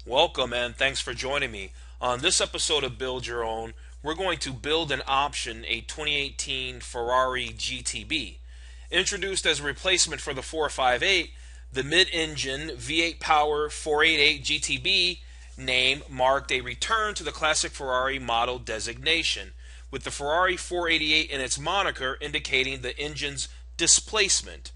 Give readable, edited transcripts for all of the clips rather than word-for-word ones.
Welcome and thanks for joining me. On this episode of Build Your Own, we're going to build and option a 2018 Ferrari GTB. Introduced as a replacement for the 458, the mid-engine V8 Power 488 GTB name marked a return to the classic Ferrari model designation, with the Ferrari 488 in its moniker indicating the engine's displacement,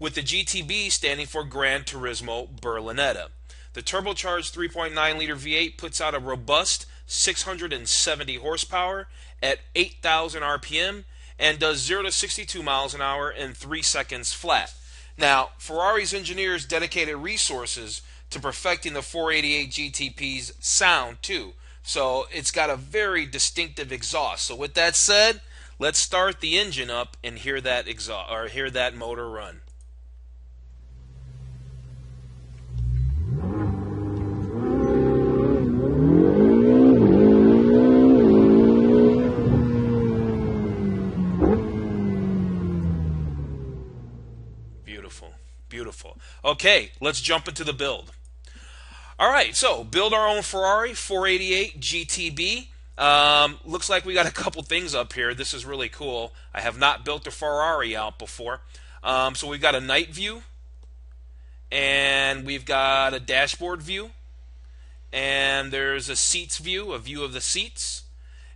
with the GTB standing for Gran Turismo Berlinetta. The turbocharged 3.9-liter V8 puts out a robust 670 horsepower at 8,000 RPM and does 0 to 62 miles an hour in 3 seconds flat. Now, Ferrari's engineers dedicated resources to perfecting the 488 GTP's sound too, so it's got a very distinctive exhaust. So with that said, let's start the engine up and hear that exhaust or hear that motor run. Beautiful. Okay, let's jump into the build. Alright, so build our own Ferrari 488 GTB. Looks like we got a couple things up here. This is really cool. I have not built a Ferrari out before. So we've got a night view, and we've got a dashboard view, and there's a seats view, a view of the seats,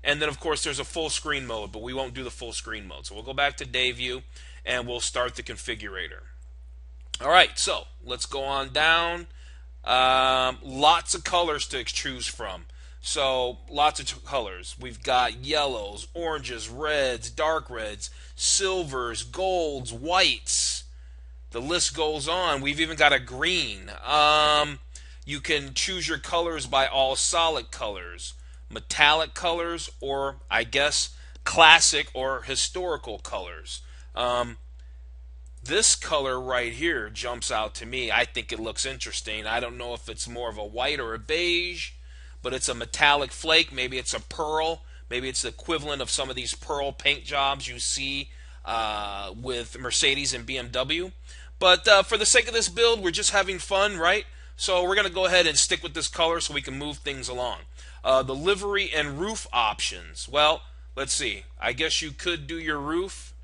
and then of course there's a full screen mode, but we won't do the full screen mode. So we'll go back to day view and we'll start the configurator. Alright, so let's go on down. Lots of colors to choose from. So lots of colors. We've got yellows, oranges, reds, dark reds, silvers, golds, whites. The list goes on. We've even got a green. You can choose your colors by all solid colors, metallic colors, or I guess classic or historical colors. This color right here jumps out to me. I think it looks interesting. I don't know if it's more of a white or a beige, but it's a metallic flake. Maybe it's a pearl. Maybe it's the equivalent of some of these pearl paint jobs you see with Mercedes and BMW. But for the sake of this build, we're just having fun, right? So we're going to go ahead and stick with this color so we can move things along. The livery and roof options. Well, let's see. I guess you could do your roof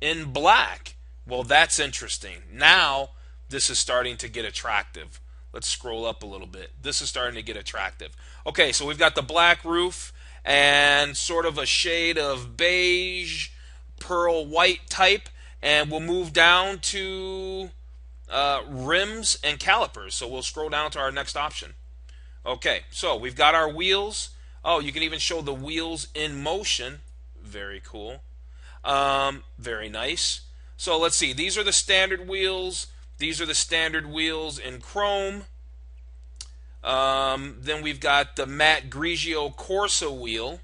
in black. Well, that's interesting. Now, this is starting to get attractive. Let's scroll up a little bit. This is starting to get attractive. Okay, so we've got the black roof and sort of a shade of beige, pearl white type, and we'll move down to rims and calipers. So we'll scroll down to our next option. Okay, so we've got our wheels. Oh, you can even show the wheels in motion. Very cool. Very nice. So let's see, these are the standard wheels. These are the standard wheels in chrome. Then we've got the matte Grigio Corsa wheel.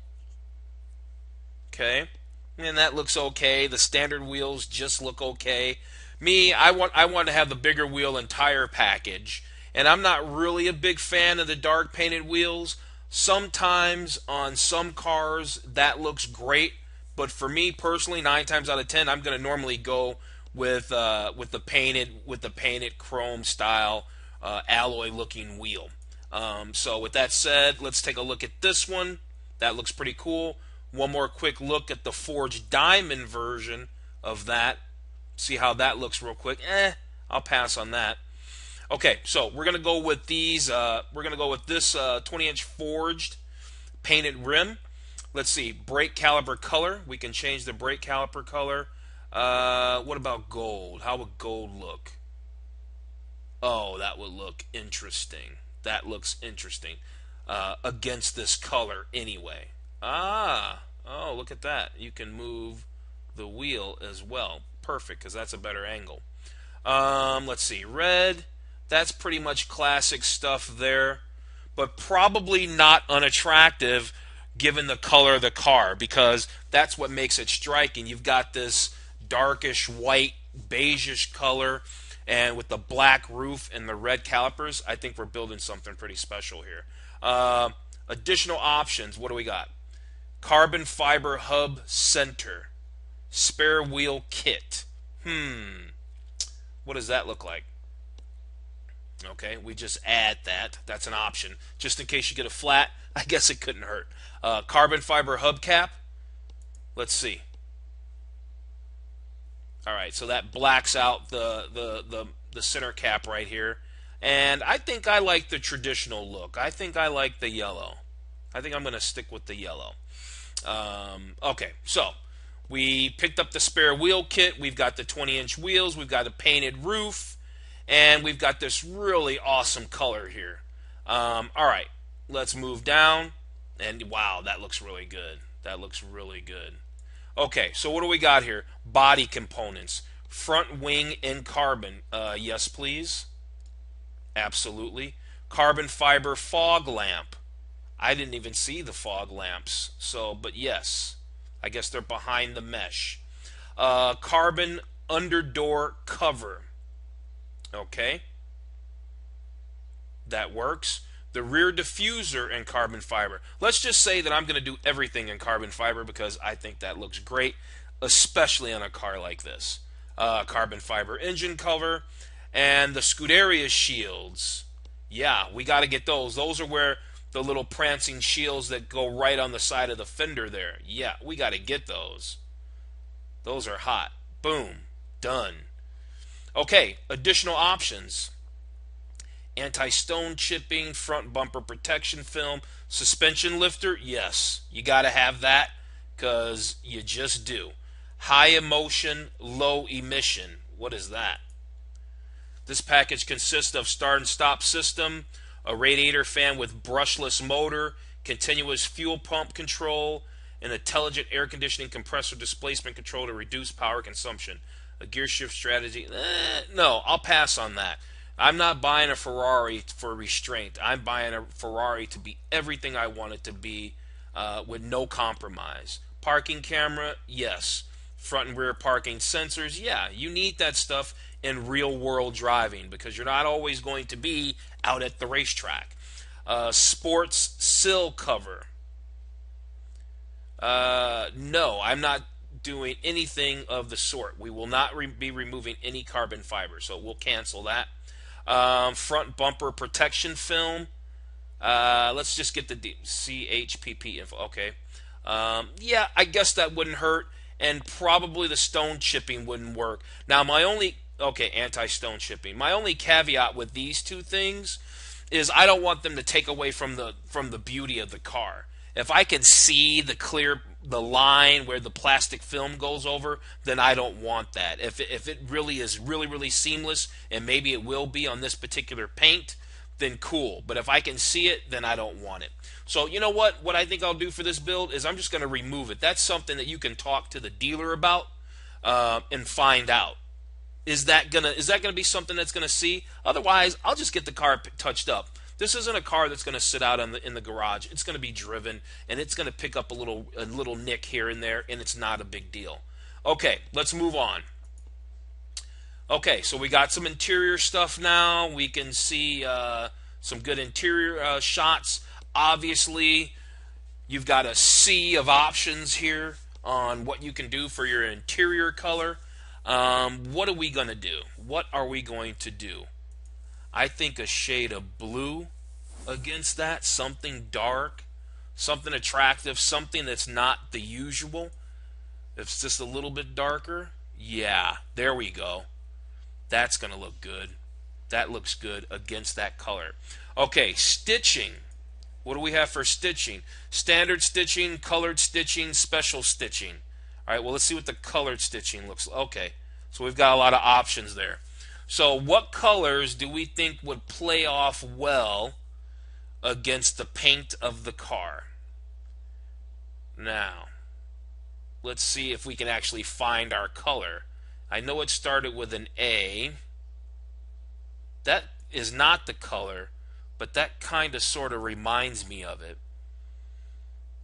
Okay, and that looks okay. The standard wheels just look okay. Me, I want to have the bigger wheel and tire package. And I'm not really a big fan of the dark painted wheels. Sometimes on some cars that looks great. But for me personally, 9 times out of 10, I'm going to normally go with the painted chrome style alloy looking wheel. So with that said, let's take a look at this one. That looks pretty cool. One more quick look at the forged diamond version of that. See how that looks real quick. I'll pass on that. Okay, so we're going to go with these. We're going to go with this 20-inch forged painted rim. Let's see, brake caliper color. We can change the brake caliper color. What about gold? How would gold look? Oh, that would look interesting. That looks interesting against this color anyway. Oh, look at that. You can move the wheel as well. Perfect, because that's a better angle. Let's see, red. That's pretty much classic stuff there, but probably not unattractive given the color of the car, because that's what makes it striking. You've got this darkish white, beigeish color, and with the black roof and the red calipers, I think we're building something pretty special here. Additional options, what do we got? Carbon fiber hub center, spare wheel kit. What does that look like? Okay, we just add that. That's an option. Just in case you get a flat, I guess it couldn't hurt. Carbon fiber hubcap. Let's see. All right, so that blacks out the center cap right here. And I think I like the traditional look. I think I like the yellow. I think I'm going to stick with the yellow. Okay, so we picked up the spare wheel kit. We've got the 20-inch wheels. We've got a painted roof. And we've got this really awesome color here. All right, let's move down. And wow, that looks really good. That looks really good. Okay, so what do we got here? Body components. Front wing in carbon. Yes, please. Absolutely. Carbon fiber fog lamp. I didn't even see the fog lamps. So, but yes. I guess they're behind the mesh. Carbon underdoor cover. Okay. That works. The rear diffuser in carbon fiber. Let's just say that I'm going to do everything in carbon fiber because I think that looks great, especially on a car like this. Carbon fiber engine cover and the Scuderia shields. Yeah, we got to get those. Those are where the little prancing shields that go right on the side of the fender there. Yeah, we got to get those. Those are hot. Boom. Done. Okay, additional options. Anti-stone chipping, front bumper protection film, suspension lifter. Yes, you got to have that because you just do. High emotion, low emission. What is that? This package consists of start and stop system, a radiator fan with brushless motor, continuous fuel pump control, an intelligent air conditioning compressor displacement control to reduce power consumption. A gear shift strategy. No, I'll pass on that. I'm not buying a Ferrari for restraint. I'm buying a Ferrari to be everything I want it to be with no compromise. Parking camera, yes. Front and rear parking sensors, yeah. You need that stuff in real world driving because you're not always going to be out at the racetrack. Sports sill cover. No, I'm not doing anything of the sort. We will not be removing any carbon fiber, so we'll cancel that. Front bumper protection film. Let's just get the CHPP info. Okay. Yeah, I guess that wouldn't hurt, and probably the stone chipping wouldn't work. Now, anti-stone chipping. My only caveat with these two things is I don't want them to take away from the beauty of the car. If I can see the line where the plastic film goes over, then I don't want that. If it really is really seamless, and maybe it will be on this particular paint, then cool. But if I can see it, then I don't want it. So you know what? What I think I'll do for this build is I'm just going to remove it. That's something that you can talk to the dealer about and find out. Is that gonna be something that's gonna see? Otherwise, I'll just get the car touched up. This isn't a car that's going to sit out in the garage. It's going to be driven, and it's going to pick up a little nick here and there, and it's not a big deal. Okay, let's move on. Okay, so we got some interior stuff now. We can see some good interior shots. Obviously, you've got a sea of options here on what you can do for your interior color. What are we going to do? What are we going to do? I think a shade of blue against that, something dark, something attractive, something that's not the usual. If it's just a little bit darker, yeah, there we go. That's going to look good. That looks good against that color. Okay, stitching. What do we have for stitching? Standard stitching, colored stitching, special stitching. All right, well, let's see what the colored stitching looks like. Okay, so we've got a lot of options there. So what colors do we think would play off well against the paint of the car? Now, let's see if we can actually find our color. I know it started with an A. That is not the color, but that kind of sort of reminds me of it,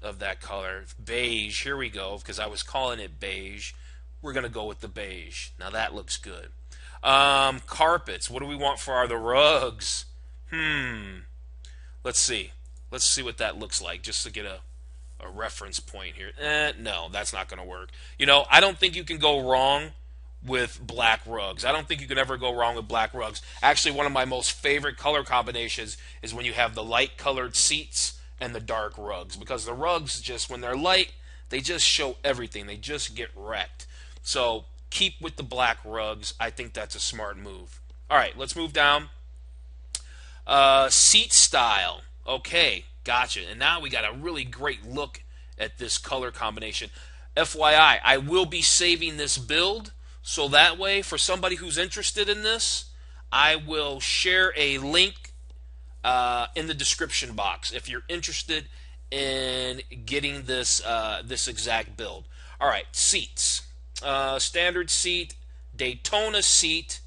of that color. Beige, here we go, because I was calling it beige. We're going to go with the beige. Now that looks good. Carpets. What do we want for the rugs? Let's see. Let's see what that looks like, just to get a reference point here. No, that's not going to work. You know, I don't think you can go wrong with black rugs. I don't think you can ever go wrong with black rugs. Actually, one of my most favorite color combinations is when you have the light colored seats and the dark rugs, because the rugs, just when they're light, they just show everything. They just get wrecked. So keep with the black rugs. I think that's a smart move. All right, let's move down. Seat style. Okay, gotcha. And now we got a really great look at this color combination. FYI, I will be saving this build, so that way, for somebody who's interested in this, I will share a link in the description box if you're interested in getting this this exact build. All right, seats. Standard seat, Daytona seat,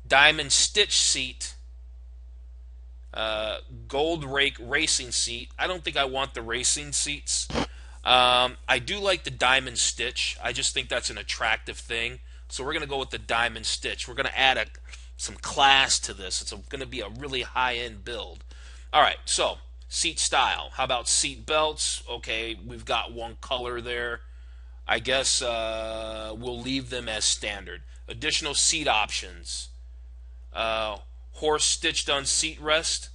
diamond stitch seat, gold rake racing seat. I don't think I want the racing seats. I do like the diamond stitch. I just think that's an attractive thing. So we're going to go with the diamond stitch. We're going to add some class to this. It's going to be a really high-end build. All right, so seat style. How about seat belts? Okay, we've got one color there. I guess we'll leave them as standard. Additional seat options. Horse stitched on seat rest.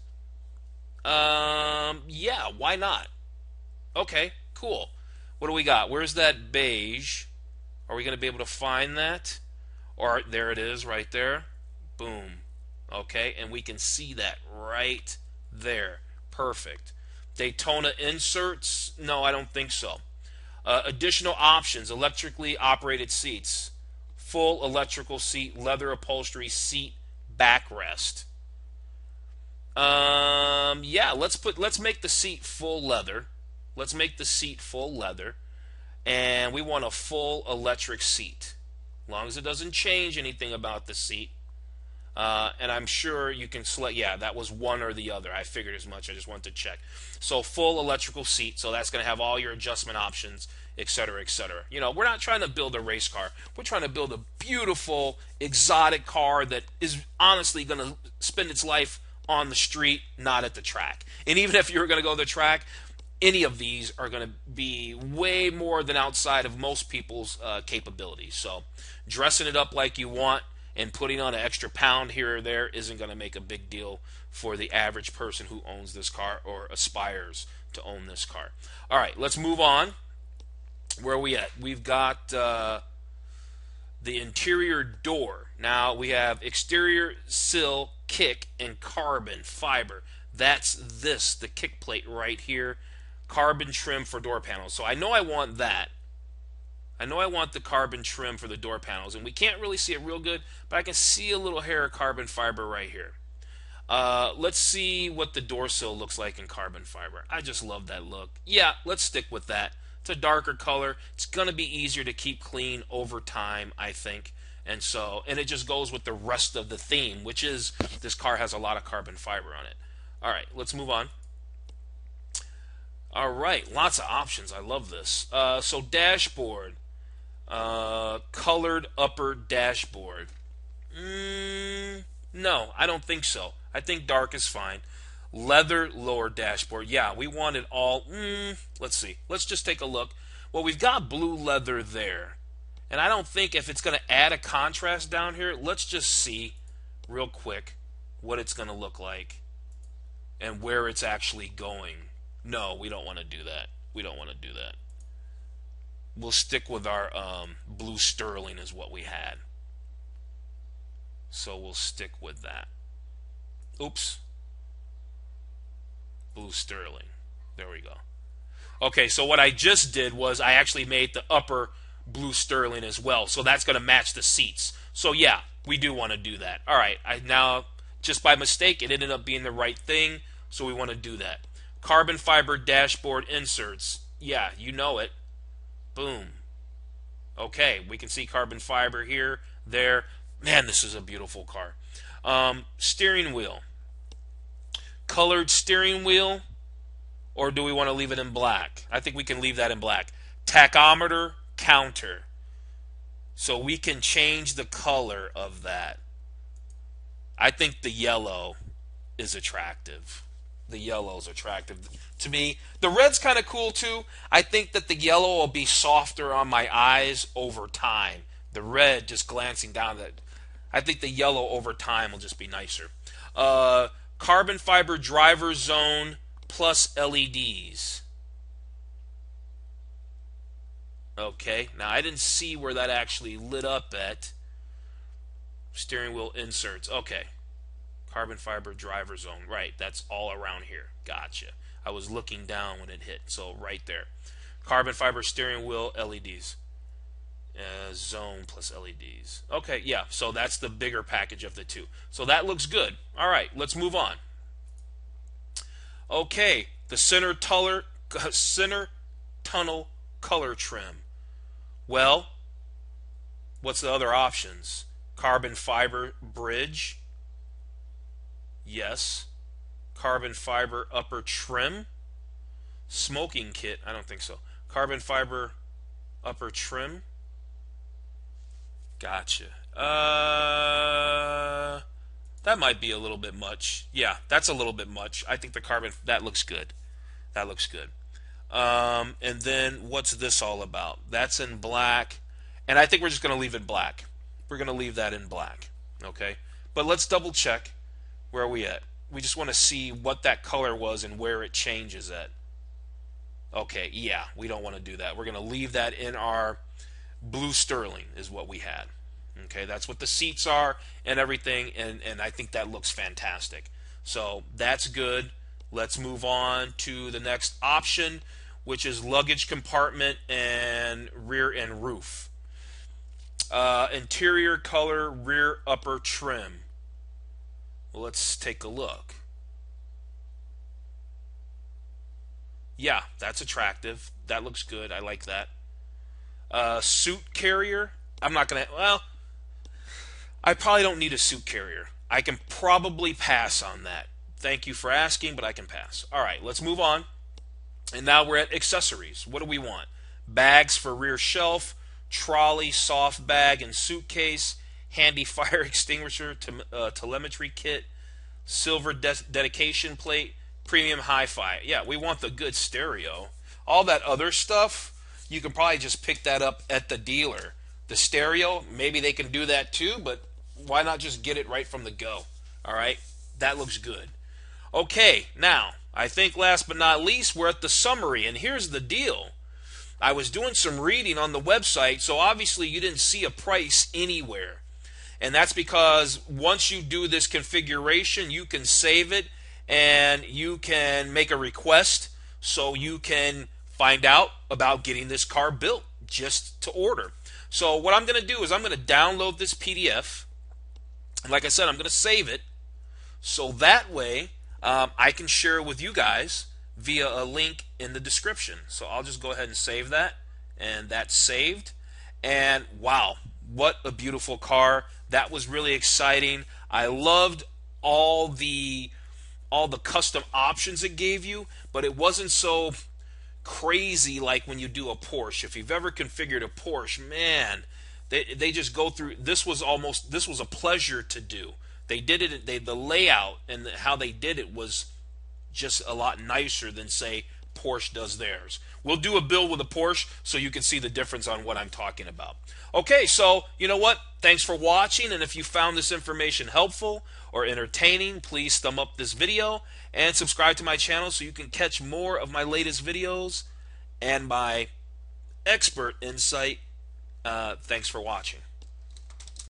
Yeah, why not? Okay, cool. What do we got? Where's that beige? Are we going to be able to find that? Or there it is right there. Boom. Okay, and we can see that right there. Perfect. Daytona inserts? No, I don't think so. Additional options: electrically operated seats, full electrical seat, leather upholstery, seat backrest. Yeah, let's make the seat full leather. Let's make the seat full leather, and we want a full electric seat, as long as it doesn't change anything about the seat. And I'm sure you can select. Yeah, that was one or the other. I figured as much. I just wanted to check. So full electrical seat. So that's going to have all your adjustment options, etc., etc. You know, we're not trying to build a race car. We're trying to build a beautiful, exotic car that is honestly going to spend its life on the street, not at the track. And even if you're going to go to the track, any of these are going to be way more than outside of most people's capabilities. So dressing it up like you want and putting on an extra pound here or there isn't going to make a big deal for the average person who owns this car or aspires to own this car. All right, let's move on. Where are we at? We've got the interior door. Now we have exterior sill, kick, and carbon fiber. That's the kick plate right here. Carbon trim for door panels. So I know I want that. I know I want the carbon trim for the door panels, and we can't really see it real good, but I can see a little hair of carbon fiber right here. Let's see what the door sill looks like in carbon fiber. I just love that look. Yeah, let's stick with that. It's a darker color. It's going to be easier to keep clean over time, I think. And it just goes with the rest of the theme, which is this car has a lot of carbon fiber on it. All right, let's move on. All right, lots of options. I love this. So dashboard. Colored upper dashboard. No, I don't think so. I think dark is fine. Leather lower dashboard. Yeah, we want it all. Let's see. Let's just take a look. Well, we've got blue leather there. And I don't think if it's going to add a contrast down here, let's just see real quick what it's going to look like and where it's actually going. No, we don't want to do that. We don't want to do that. We'll stick with our blue sterling is what we had. So we'll stick with that. Oops. Blue sterling. There we go. Okay, so what I just did was I actually made the upper blue sterling as well. So that's going to match the seats. So yeah, we do want to do that. All right, now just by mistake it ended up being the right thing, so we want to do that. Carbon fiber dashboard inserts. Yeah, you know it. Boom. Okay, we can see carbon fiber here, there. Man, this is a beautiful car. Steering wheel. Colored steering wheel, or do we want to leave it in black? I think we can leave that in black. Tachometer counter. So we can change the color of that. I think the yellow is attractive. The yellow is attractive to me. The red's kind of cool too. I think that the yellow will be softer on my eyes over time The red just glancing down that. I think the yellow over time will just be nicer. Carbon fiber driver zone plus LEDs. Okay, now I didn't see where that actually lit up at. Steering wheel inserts. Okay. Carbon fiber driver zone. Right, that's all around here. Gotcha. I was looking down when it hit, so right there. Carbon fiber steering wheel LEDs. Zone plus LEDs. Okay, yeah, so that's the bigger package of the two. So that looks good. All right, let's move on. Okay, the center tunnel color trim. Well, what's the other options? Carbon fiber bridge. Yes. Carbon fiber upper trim. Smoking kit. I don't think so. Carbon fiber upper trim. Gotcha. That might be a little bit much. Yeah, that's a little bit much. I think the carbon, that looks good. That looks good. And then what's this all about? That's in black. And I think we're just going to leave it black. We're going to leave that in black. Okay? But let's double check. Where are we at? We just want to see what that color was and where it changes at. Okay, yeah, we don't want to do that. We're going to leave that in our blue sterling is what we had. Okay, that's what the seats are and everything, and I think that looks fantastic. So that's good. Let's move on to the next option, which is luggage compartment and rear and roof. Interior color, rear upper trim. Well, let's take a look. Yeah, that's attractive. That looks good. I like that. Suit carrier. I'm not going to... Well, I probably don't need a suit carrier. I can probably pass on that. Thank you for asking, but I can pass. All right, let's move on. And now we're at accessories. What do we want? Bags for rear shelf, trolley, soft bag, and suitcase, handy fire extinguisher, telemetry kit, silver dedication plate, premium hi-fi. Yeah, we want the good stereo. All that other stuff, you can probably just pick that up at the dealer. The stereo, maybe they can do that too, but why not just get it right from the go? All right, that looks good. Okay, now, I think last but not least, we're at the summary, and here's the deal. I was doing some reading on the website, so obviously you didn't see a price anywhere. And that's because once you do this configuration, you can save it and you can make a request so you can find out about getting this car built just to order. So what I'm going to do is I'm going to download this PDF. And like I said, I'm going to save it so that way I can share it with you guys via a link in the description. So I'll just go ahead and save that, and that's saved. And wow, what a beautiful car. That was really exciting. I loved all the custom options it gave you, but it wasn't so crazy like when you do a Porsche. If you've ever configured a Porsche, man, they just go through. This was a pleasure to do. They did it. The layout and how they did it was just a lot nicer than, say, Porsche does theirs. We'll do a build with a Porsche so you can see the difference on what I'm talking about. Okay, so you know what? Thanks for watching, and if you found this information helpful or entertaining, please thumb up this video and subscribe to my channel so you can catch more of my latest videos and my expert insight. Thanks for watching.